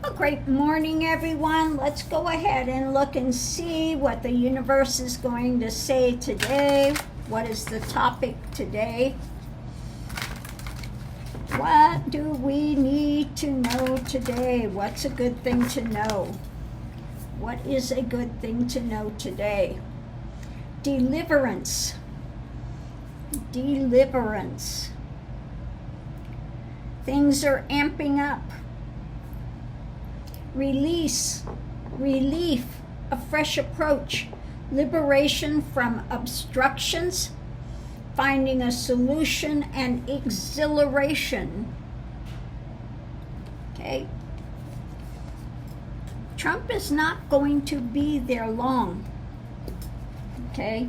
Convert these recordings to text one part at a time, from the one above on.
Well, great morning, everyone. Let's go ahead and look and see what the universe is going to say today. What is the topic today? What do we need to know today? What's a good thing to know? What is a good thing to know today? Deliverance. Deliverance. Things are amping up. Release, relief, a fresh approach, liberation from obstructions, finding a solution, and exhilaration. Okay? Trump is not going to be there long. Okay?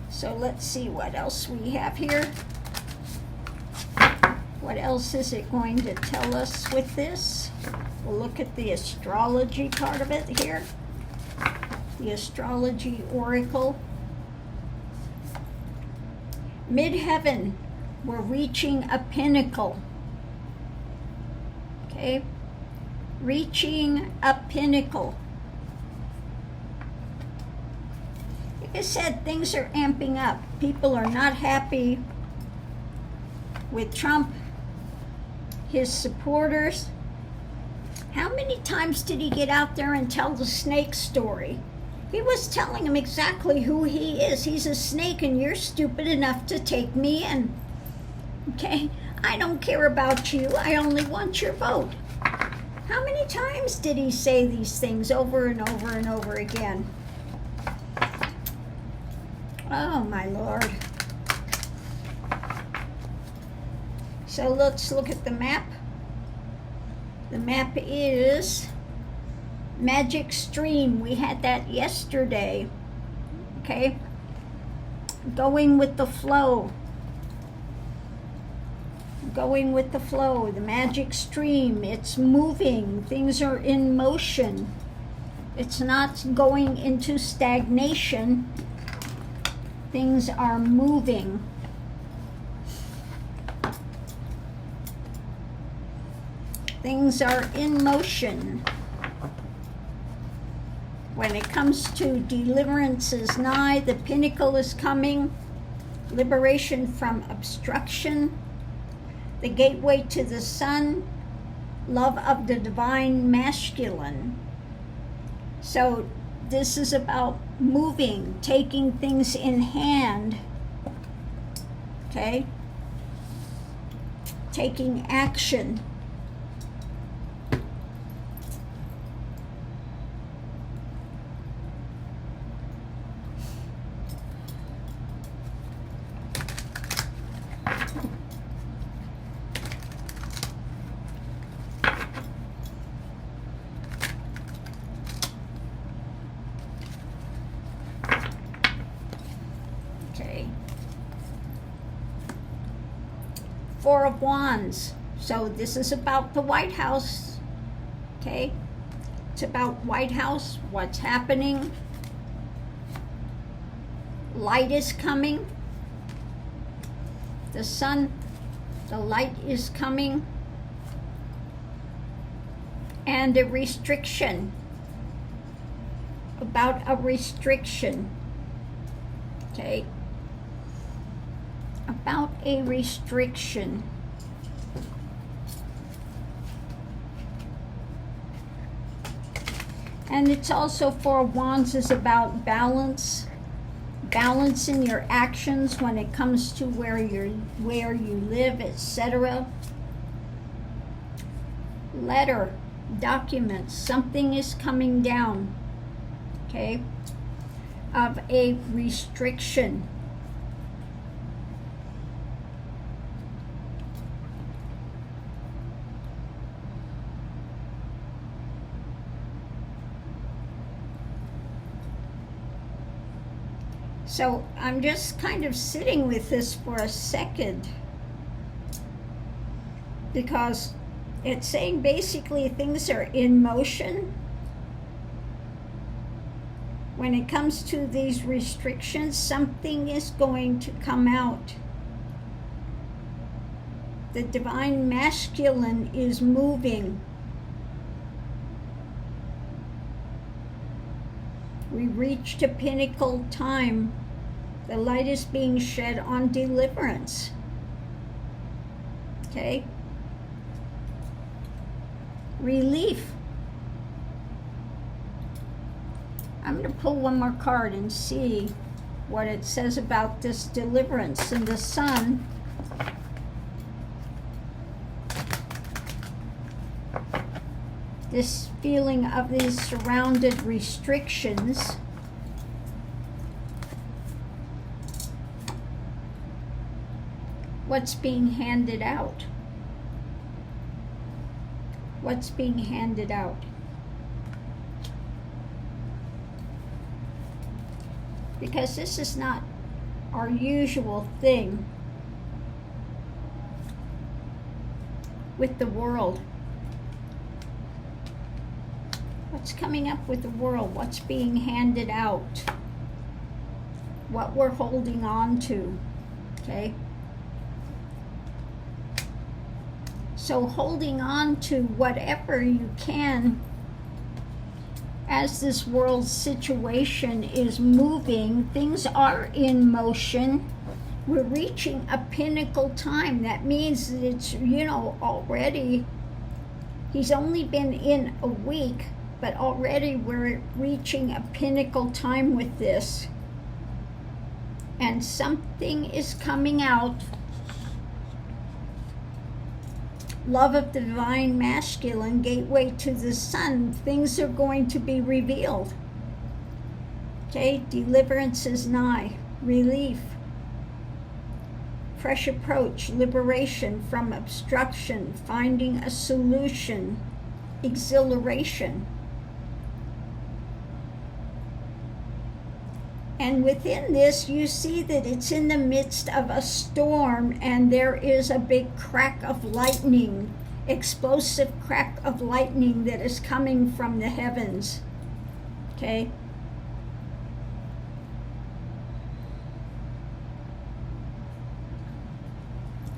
So let's see what else we have here. What else is it going to tell us with this? We'll look at the astrology part of it here. The astrology oracle. Midheaven, we're reaching a pinnacle. Okay? Reaching a pinnacle. Like I said, things are amping up. People are not happy with Trump. His supporters. How many times did he get out there and tell the snake story? He was telling him exactly who he is. He's a snake and you're stupid enough to take me in. Okay? I don't care about you. I only want your vote. How many times did he say these things over and over and over again? Oh, my Lord. So let's look at the map. The map is Magic Stream. We had that yesterday. Okay? Going with the flow. Going with the flow. The magic stream. It's moving. Things are in motion. It's not going into stagnation. Things are moving. Things are in motion. When it comes to deliverance is nigh, the pinnacle is coming, liberation from obstruction, the gateway to the sun, love of the divine masculine. So this is about moving, taking things in hand, okay? Taking action. Four of Wands. So this is about the White House. Okay? It's about White House, what's happening. Light is coming. The sun, the light is coming. And a restriction. About a restriction. Okay? About a restriction. And it's also Four of Wands is about balance. Balance in your actions when it comes to where you live, etc. Letter, documents, something is coming down. Okay? Of a restriction. So I'm just kind of sitting with this for a second because it's saying basically things are in motion. When it comes to these restrictions, something is going to come out. The divine masculine is moving. We reached a pinnacle time. The light is being shed on deliverance. Okay? Relief. I'm going to pull one more card and see what it says about this deliverance. And the sun, this feeling of these surrounded restrictions, what's being handed out? What's being handed out? Because this is not our usual thing with the world. What's coming up with the world? What's being handed out? What we're holding on to, okay? So holding on to whatever you can as this world situation is moving, things are in motion. We're reaching a pinnacle time. That means that it's, already, he's only been in a week, but already we're reaching a pinnacle time with this. And something is coming out. Love of the divine masculine, gateway to the sun. Things are going to be revealed. Okay, deliverance is nigh. Relief. Fresh approach, liberation from obstruction, finding a solution, exhilaration. And within this, you see that it's in the midst of a storm, and there is a big crack of lightning, explosive crack of lightning that is coming from the heavens. Okay?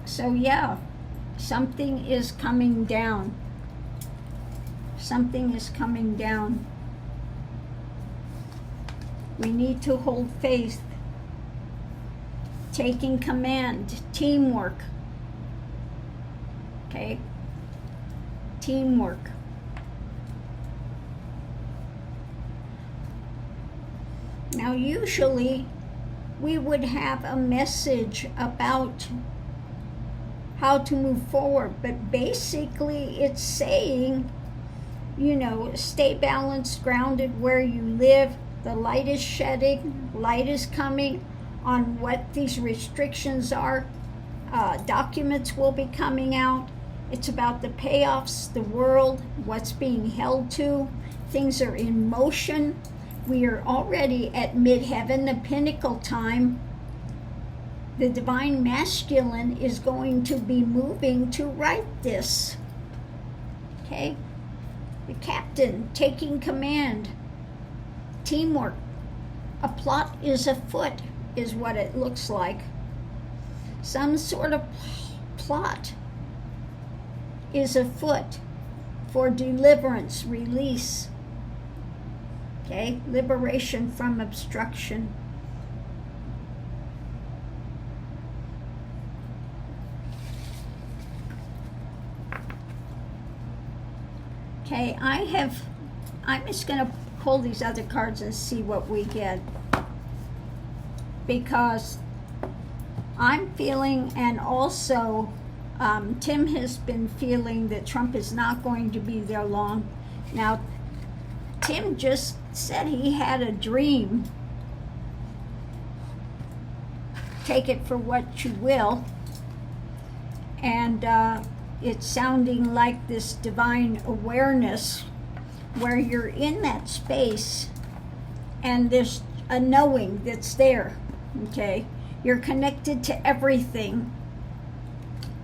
So yeah, something is coming down. Something is coming down. We need to hold faith, taking command, teamwork. Okay? Teamwork. Now, usually, we would have a message about how to move forward, but basically it's saying, stay balanced, grounded where you live. The light is shedding, light is coming on what these restrictions are. Documents will be coming out. It's about the payoffs, the world, what's being held to. Things are in motion. We are already at midheaven, the pinnacle time. The divine masculine is going to be moving to right this. Okay? The captain taking command. Teamwork. A plot is afoot, is what it looks like. Some sort of plot is afoot for deliverance, release. Okay? Liberation from obstruction. Okay, I'm just going to pull these other cards and see what we get, because I'm feeling, and also Tim has been feeling, that Trump is not going to be there long. Now, Tim just said he had a dream. Take it for what you will. And it's sounding like this divine awareness where you're in that space and there's a knowing that's there, okay? You're connected to everything,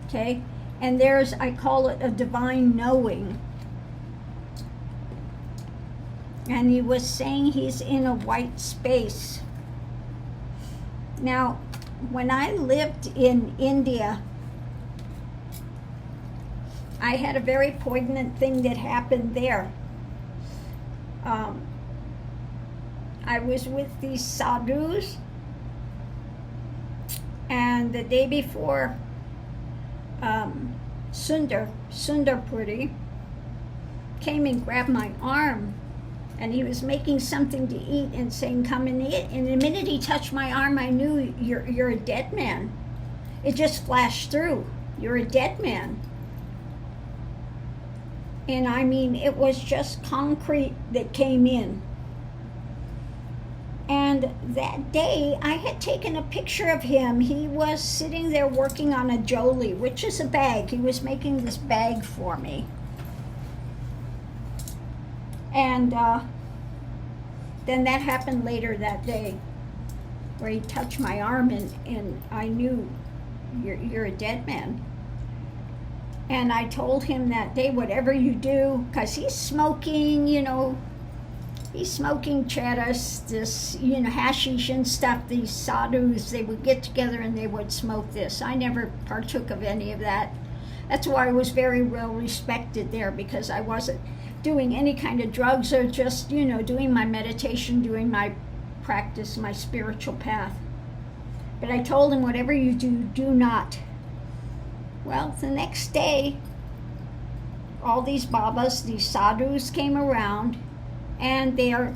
okay? And there's, I call it a divine knowing. And he was saying he's in a white space. Now, when I lived in India, I had a very poignant thing that happened there. I was with these sadhus, and the day before, Sundarpuri came and grabbed my arm, and he was making something to eat and saying, "Come and eat." And the minute he touched my arm, I knew, you're a dead man. It just flashed through. You're a dead man. And I mean, it was just concrete that came in. And that day, I had taken a picture of him. He was sitting there working on a jolie, which is a bag. He was making this bag for me. And then that happened later that day, where he touched my arm, and I knew, you're a dead man. And I told him that day, whatever you do, because he's smoking, he's smoking charas, this, hashish and stuff. These sadhus, they would get together and they would smoke this. I never partook of any of that. That's why I was very well respected there, because I wasn't doing any kind of drugs, or just, doing my meditation, doing my practice, my spiritual path. But I told him, whatever you do, do not. Well, the next day, all these babas, these sadhus came around, and they are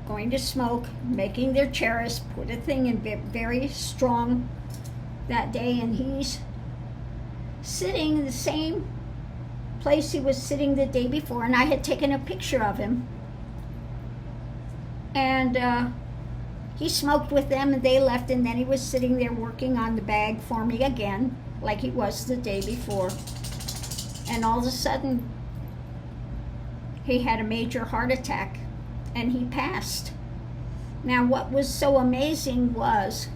going to smoke, making their charas, put a thing in very strong that day, and he's sitting in the same place he was sitting the day before, and I had taken a picture of him. And he smoked with them, and they left, and then he was sitting there working on the bag for me again, like he was the day before. And all of a sudden, he had a major heart attack, and he passed. Now, what was so amazing was,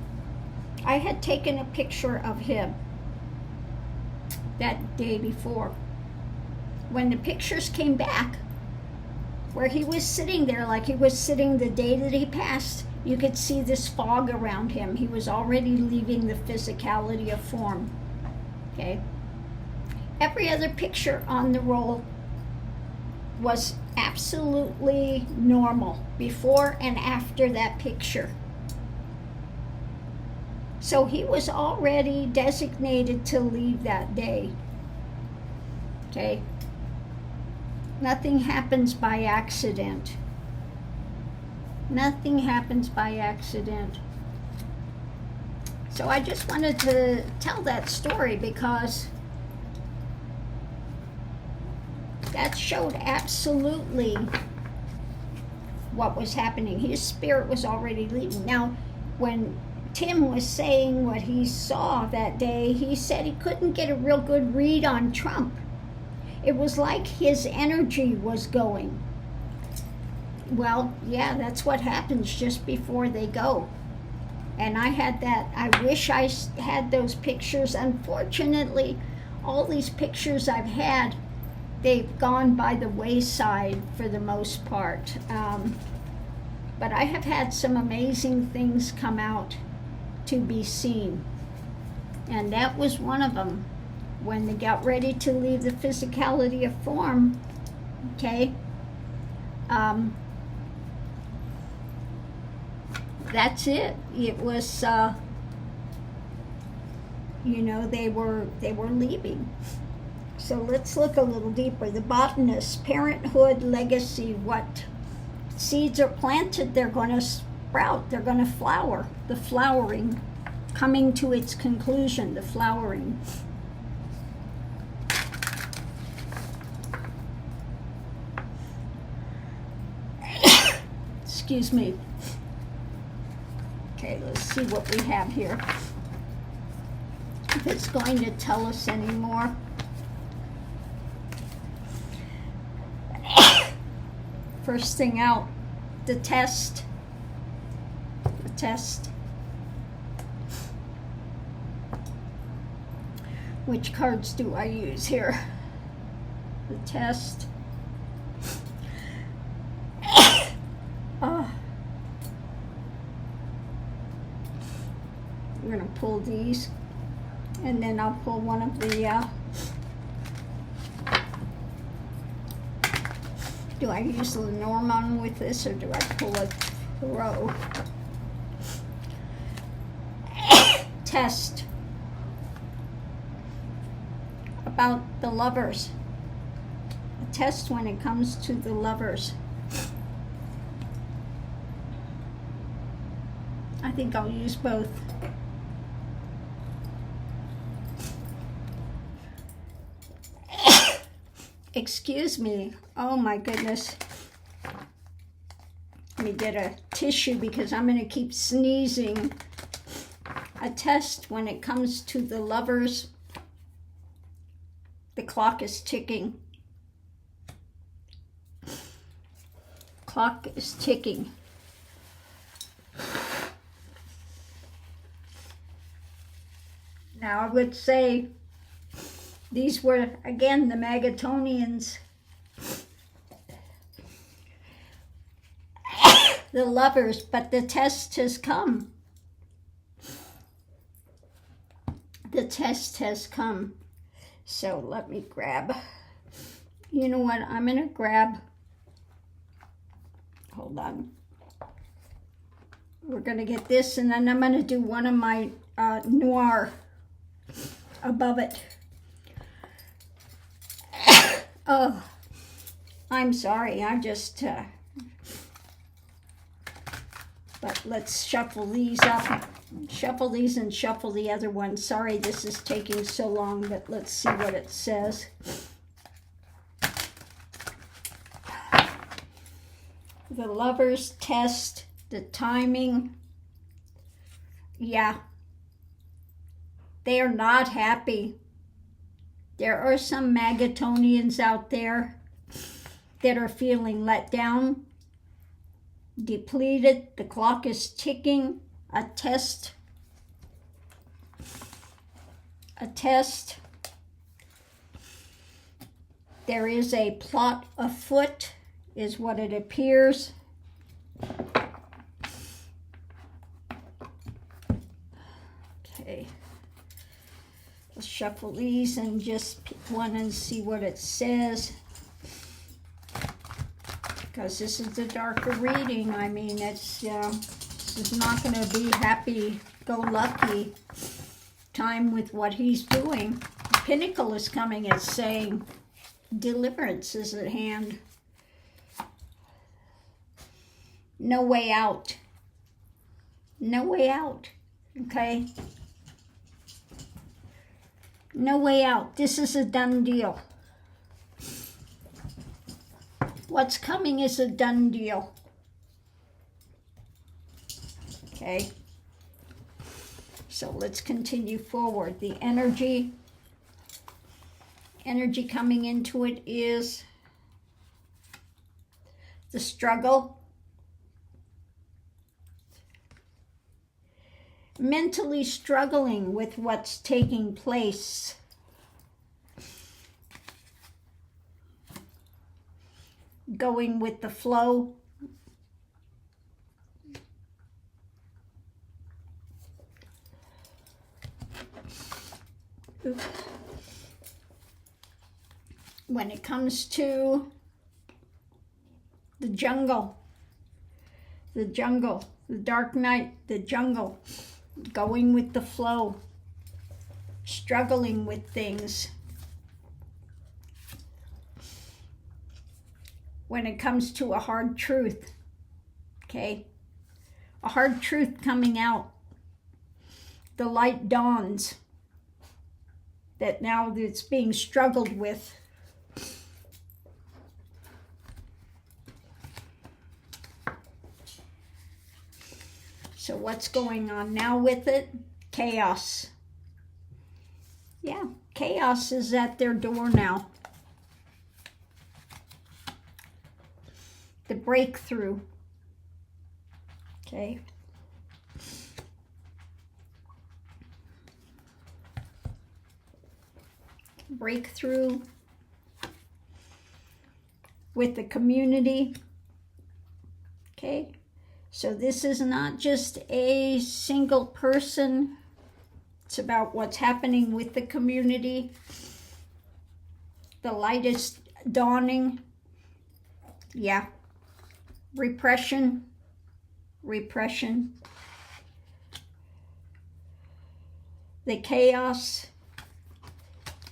I had taken a picture of him that day before. When the pictures came back, where he was sitting there like he was sitting the day that he passed, you could see this fog around him. He was already leaving the physicality of form. Okay? Every other picture on the roll was absolutely normal, before and after that picture. So he was already designated to leave that day. Okay? Nothing happens by accident. Nothing happens by accident. So I just wanted to tell that story, because that showed absolutely what was happening. His spirit was already leaving. Now, when Tim was saying what he saw that day, he said he couldn't get a real good read on Trump. It was like his energy was going. Well, yeah, that's what happens just before they go. And I had that. I wish I had those pictures. Unfortunately, all these pictures I've had, they've gone by the wayside for the most part. But I have had some amazing things come out to be seen. And that was one of them. When they got ready to leave the physicality of form, okay, that's it. It was, they were leaving. So let's look a little deeper. The botanist, parenthood, legacy. What seeds are planted, they're going to sprout. They're going to flower. The flowering, coming to its conclusion. The flowering. Excuse me. Okay, let's see what we have here. If it's going to tell us anymore. First thing out, the test. The test. Which cards do I use here? The test. We're going to pull these, and then I'll pull one of the Do I use Lenormand with this, or do I pull a Tarot? Test about the Lovers. A test when it comes to the Lovers. I think I'll use both. Excuse me. Oh my goodness. Let me get a tissue because I'm going to keep sneezing. A test when it comes to the Lovers. The clock is ticking. Clock is ticking. Now I would say these were, again, the Magatonians. The Lovers, but the test has come. The test has come. So let me grab, you know what, I'm going to grab, hold on. We're going to get this, and then I'm going to do one of my noir above it. Oh, I'm sorry, I just, but let's shuffle these up. Shuffle these and shuffle the other one. Sorry this is taking so long, but let's see what it says. The Lovers test, the timing. Yeah. They are not happy. There are some Magatonians out there that are feeling let down, depleted. The clock is ticking. A test. A test. There is a plot afoot, is what it appears. Okay. Let's shuffle these and just pick one and see what it says. Because this is a darker reading. I mean, it's this is not going to be happy-go-lucky time with what he's doing. The Pinnacle is coming. It's saying deliverance is at hand. No way out. No way out. Okay? No way out. This is a done deal. What's coming is a done deal. Okay? So let's continue forward. The energy coming into it is the struggle. Mentally struggling with what's taking place. Going with the flow. When it comes to the jungle, the dark night, the jungle, going with the flow, struggling with things. When it comes to a hard truth, okay? A hard truth coming out. The light dawns. That now it's being struggled with. So what's going on now with it? Chaos. Yeah, chaos is at their door now. The breakthrough. Okay. Breakthrough with the community. Okay. So this is not just a single person. It's about what's happening with the community. The light is dawning. Yeah. Repression. Repression. The chaos.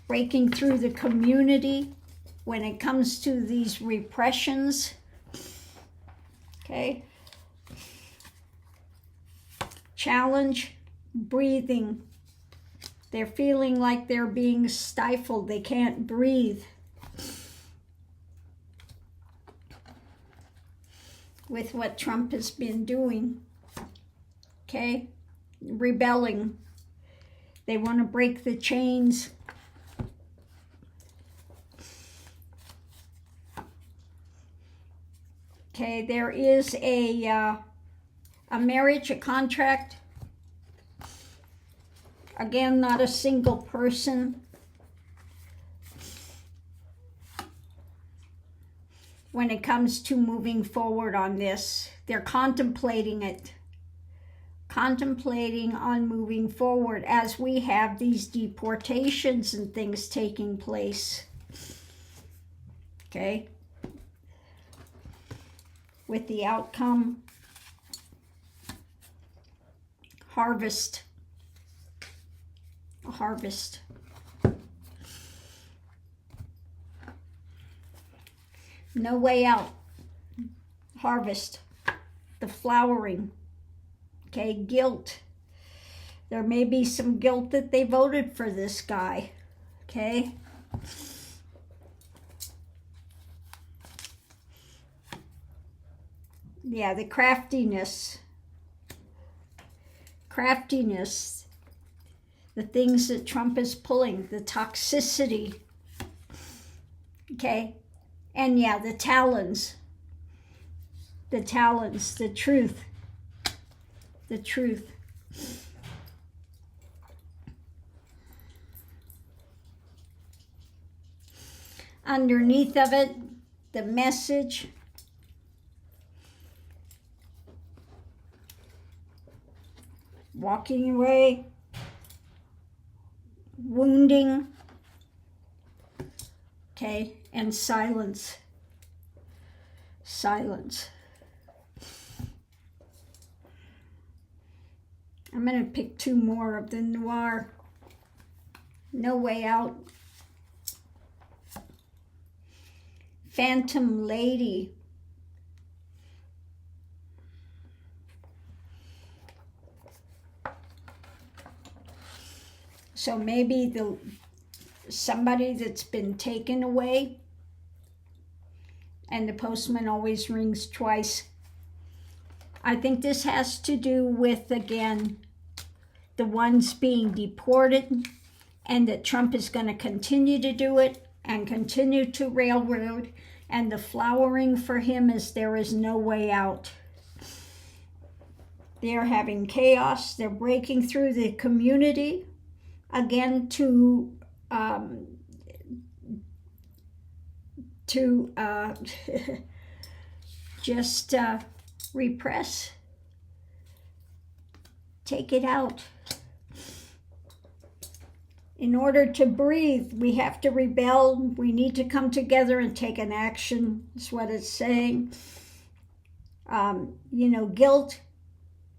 Breaking through the community when it comes to these repressions. Okay. Challenge. Breathing. They're feeling like they're being stifled. They can't breathe. With what Trump has been doing. Okay? Rebelling. They want to break the chains. Okay, there is a marriage, a contract. Again, not a single person. When it comes to moving forward on this, they're contemplating it. Contemplating on moving forward as we have these deportations and things taking place. Okay? With the outcome, harvest. A harvest. No way out. Harvest. The flowering. Okay, guilt. There may be some guilt that they voted for this guy. Okay. Yeah, the craftiness. Craftiness. The things that Trump is pulling. The toxicity. Okay. And yeah, the talons. The talons. The truth. The truth. Underneath of it, the message. Walking away. Wounding. Okay, and silence. Silence. I'm going to pick two more of the noir. No way out. Phantom lady. So maybe somebody that's been taken away, and the postman always rings twice. I think this has to do with, again, the ones being deported, and that Trump is going to continue to do it and continue to railroad, and the flowering for him is there is no way out. They're having chaos. They're breaking through the community, again, to just repress. Take it out. In order to breathe, we have to rebel. We need to come together and take an action. That's what it's saying. Guilt,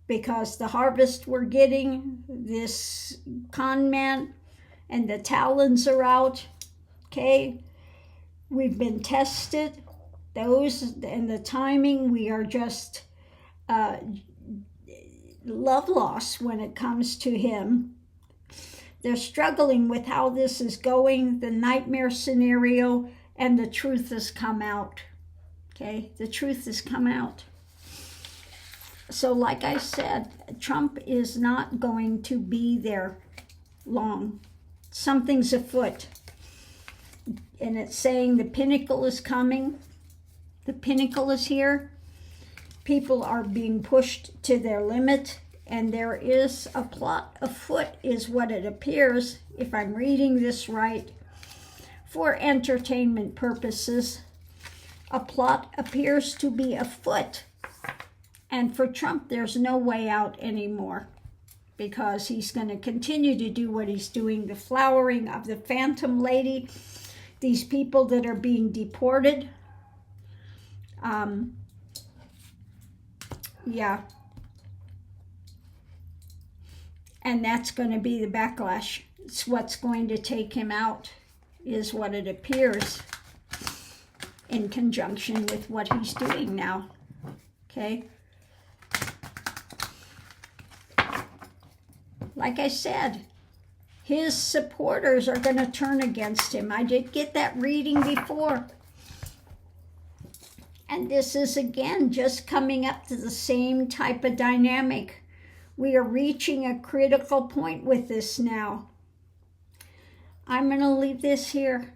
because the harvest we're getting, this con man, and the talons are out. Okay? We've been tested. Those and the timing, we are just love loss when it comes to him. They're struggling with how this is going, the nightmare scenario, and the truth has come out. Okay, the truth has come out. So like I said, Trump is not going to be there long. Something's afoot. And it's saying the pinnacle is coming. The pinnacle is here. People are being pushed to their limit. And there is a plot afoot, is what it appears, if I'm reading this right, for entertainment purposes. A plot appears to be afoot. And for Trump, there's no way out anymore, because he's going to continue to do what he's doing, the flowering of the phantom lady, these people that are being deported, Yeah. And that's going to be the backlash. It's what's going to take him out, is what it appears, in conjunction with what he's doing now. Okay? Like I said, his supporters are going to turn against him. I did get that reading before. And this is, again, just coming up to the same type of dynamic. We are reaching a critical point with this now. I'm going to leave this here.